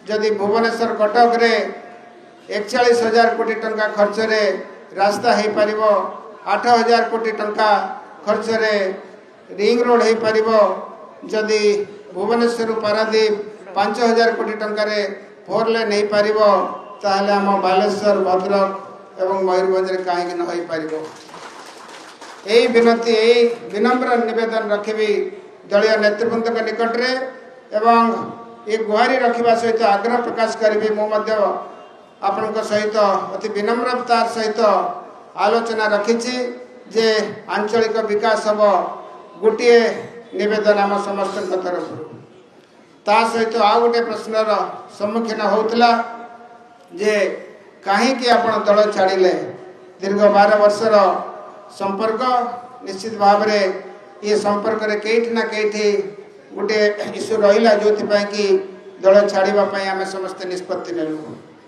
जदि भुवनेश्वर कटक रे 41,000 कोटी टंका खर्च रे रास्ता हो पार 8,000 कोटी टंका खर्च रे रिंग रोड हो पार जदि भुवनेश्वर पारादीप 5,000 कोटी टंका रे 4 लेन हो पार ताहले आम बालेश्वर भद्रक एवं मयूरभंज रे कहीं न हो पार। यही विनती यही विनम्र निवेदन रखी दलीय नेतृवृंद के निकट रे एवं ये गुहारी रखा सहित आग्रह प्रकाश करी आपण सहित अति विनम्रतार सहित आलोचना रखी जे आंचलिक विकास हम गोटे निवेदन आम समस्त तरफ ता सहित आउ गोटे प्रश्नर सम्मुखीन होता जे कहीं आपण दल छाड़िले दीर्घ 12 वर्षर संपर्क निश्चित भाव में ये संपर्क रे कईठी ना कईठी गोटे इश्यू रहा जो कि दल छाड़ापी आम समस्ते निष्पत्ति नेलु।